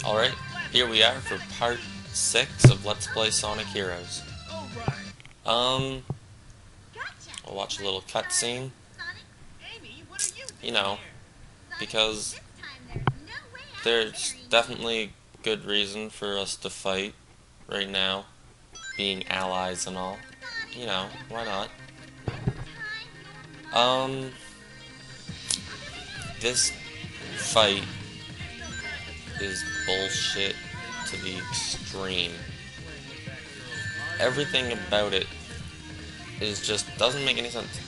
Alright, here we are for part 6 of Let's Play Sonic Heroes. Um, we'll watch a little cutscene, you know, because there's definitely good reason for us to fight right now, being allies and all. You know, why not? Um, this fight is bullshit to the extreme. Everything about it is just doesn't make any sense.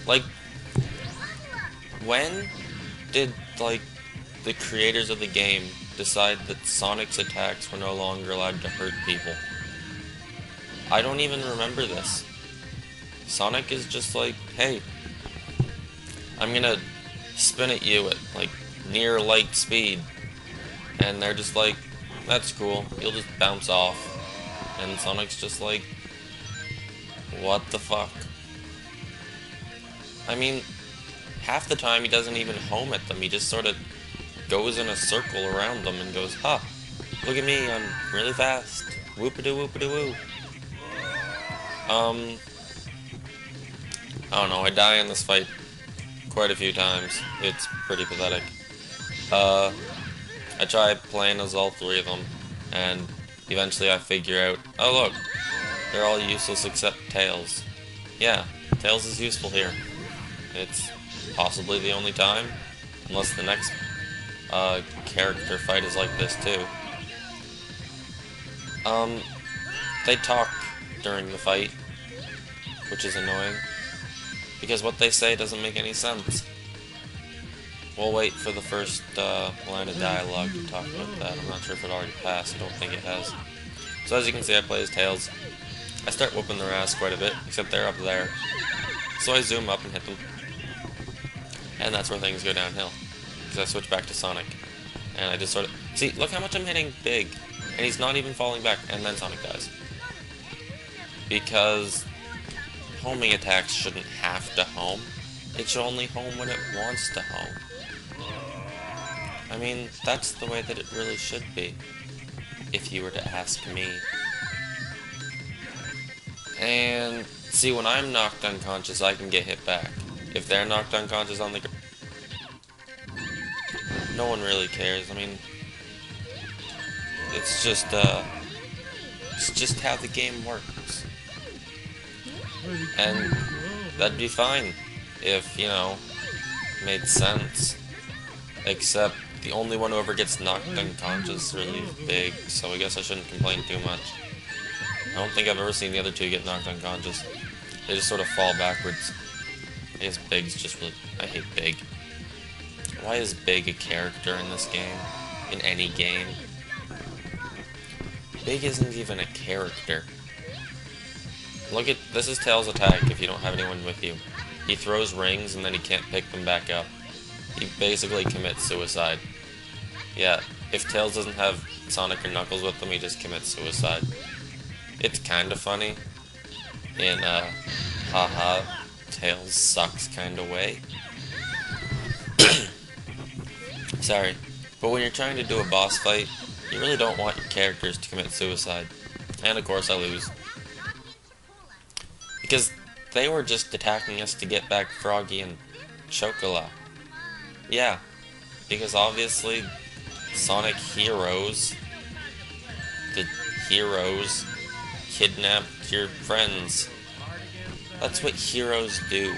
Like, when did, like, the creators of the game decide that Sonic's attacks were no longer allowed to hurt people? I don't even remember this. Sonic is just like, hey, I'm gonna spin at you at, like, near light speed. And they're just like, that's cool, you'll just bounce off. And Sonic's just like, what the fuck? I mean, half the time he doesn't even home at them, he just sort of goes in a circle around them and goes, huh, look at me, I'm really fast, whoop-a-doo-whoop-a-doo-woo. I don't know, I die in this fight quite a few times, it's pretty pathetic. I try playing as all three of them, and eventually I figure out, oh look, they're all useless except Tails. Yeah, Tails is useful here. It's possibly the only time, unless the next character fight is like this too. They talk during the fight, which is annoying, because what they say doesn't make any sense. We'll wait for the first line of dialogue to talk about that. I'm not sure if it already passed. I don't think it has. So as you can see, I play as Tails. I start whooping their ass quite a bit, except they're up there. So I zoom up and hit them. And that's where things go downhill. Because I switch back to Sonic. And I just sort of... See, look how much I'm hitting Big. And he's not even falling back. And then Sonic dies. Because homing attacks shouldn't have to home. It should only home when it wants to home. I mean, that's the way that it really should be, if you were to ask me. And, see, when I'm knocked unconscious, I can get hit back. If they're knocked unconscious on the ground, no one really cares. I mean, it's just how the game works. And that'd be fine if, you know, made sense. Except the only one who ever gets knocked unconscious really is Big, so I guess I shouldn't complain too much. I don't think I've ever seen the other two get knocked unconscious. They just sort of fall backwards. I guess Big's just really... I hate Big. Why is Big a character in this game? In any game? Big isn't even a character. Look at... This is Tails' attack if you don't have anyone with you. He throws rings and then he can't pick them back up. He basically commits suicide. Yeah, if Tails doesn't have Sonic or Knuckles with him, he just commits suicide. It's kinda funny, in a haha, Tails sucks kinda way. Sorry, but when you're trying to do a boss fight, you really don't want your characters to commit suicide. And of course I lose. Because they were just attacking us to get back Froggy and Chocola. Yeah, because obviously Sonic Heroes, the heroes, kidnapped your friends. That's what heroes do.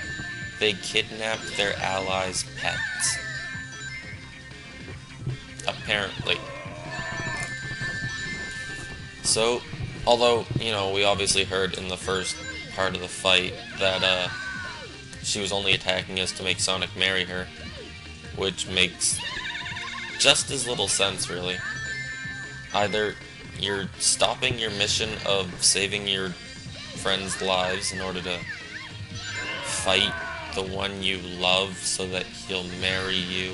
They kidnap their allies' pets. Apparently. So, although, you know, we obviously heard in the first part of the fight that, she was only attacking us to make Sonic marry her. Which makes just as little sense, really. Either you're stopping your mission of saving your friends' lives in order to fight the one you love so that he'll marry you,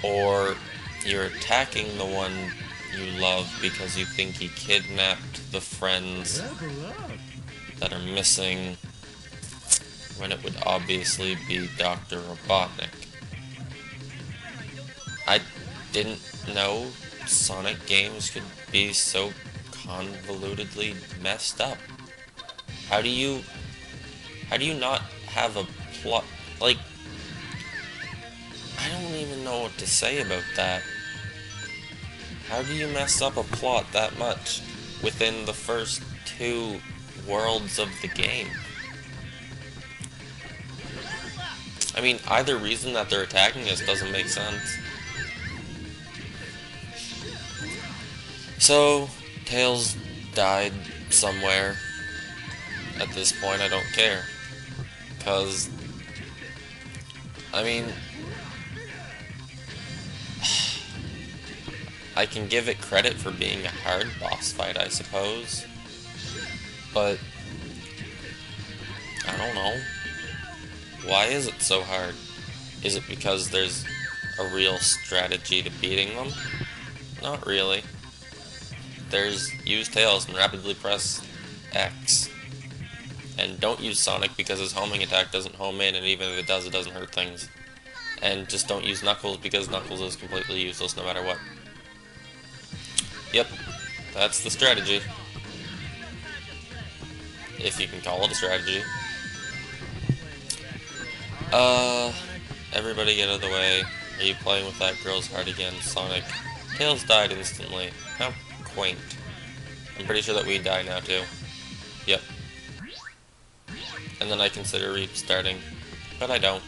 or you're attacking the one you love because you think he kidnapped the friends that are missing, when it would obviously be Dr. Robotnik. didn't know Sonic games could be so convolutedly messed up. How do you not have a plot? Like, I don't even know what to say about that. How do you mess up a plot that much within the first 2 worlds of the game? I mean, either reason that they're attacking us doesn't make sense. So, Tails died somewhere. At this point, I don't care. Because, I mean, I can give it credit for being a hard boss fight, I suppose. But, I don't know. Why is it so hard? Is it because there's a real strategy to beating them? Not really. There's use Tails and rapidly press X. And don't use Sonic because his homing attack doesn't home in, and even if it does, it doesn't hurt things. And just don't use Knuckles because Knuckles is completely useless no matter what. Yep, that's the strategy. If you can call it a strategy. Everybody get out of the way. Are you playing with that girl's heart again, Sonic? Tails died instantly. How quaint. I'm pretty sure that we die now too. Yep. And then I consider restarting, but I don't.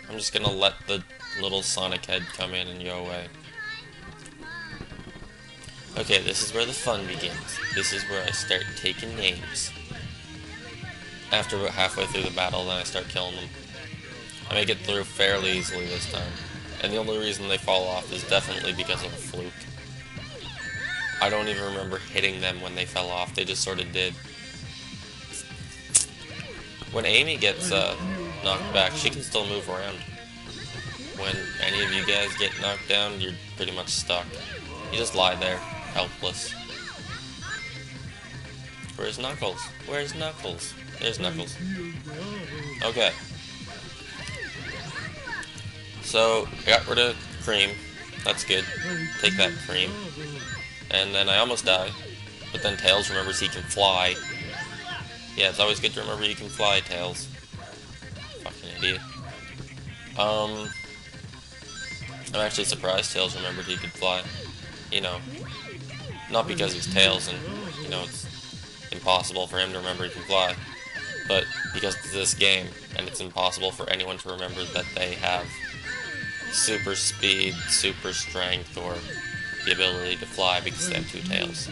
I'm just gonna let the little Sonic head come in and go away. Okay, this is where the fun begins. This is where I start taking names. After about halfway through the battle, then I start killing them. I make it through fairly easily this time. And the only reason they fall off is definitely because of a fluke. I don't even remember hitting them when they fell off, they just sort of did. When Amy gets knocked back, she can still move around. When any of you guys get knocked down, you're pretty much stuck. You just lie there, helpless. Where's Knuckles? Where's Knuckles? There's Knuckles. Okay. So, I got rid of Cream. That's good. Take that, Cream. And then I almost die. But then Tails remembers he can fly. Yeah, it's always good to remember you can fly, Tails. Fucking idiot. I'm actually surprised Tails remembered he could fly. You know, not because he's Tails and, you know, it's impossible for him to remember he can fly, but because it's this game, and it's impossible for anyone to remember that they have super speed, super strength, or the ability to fly because they have 2 tails.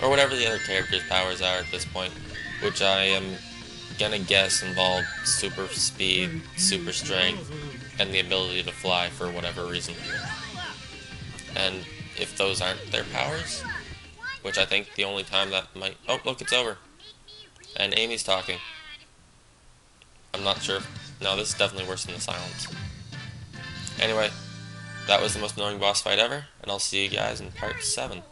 Or whatever the other character's powers are at this point, which I am gonna guess involve super speed, super strength, and the ability to fly for whatever reason. And if those aren't their powers, which I think the only time that might... Oh, look, it's over. And Amy's talking. I'm not sure. No, this is definitely worse than the silence. Anyway, that was the most annoying boss fight ever, and I'll see you guys in part 7.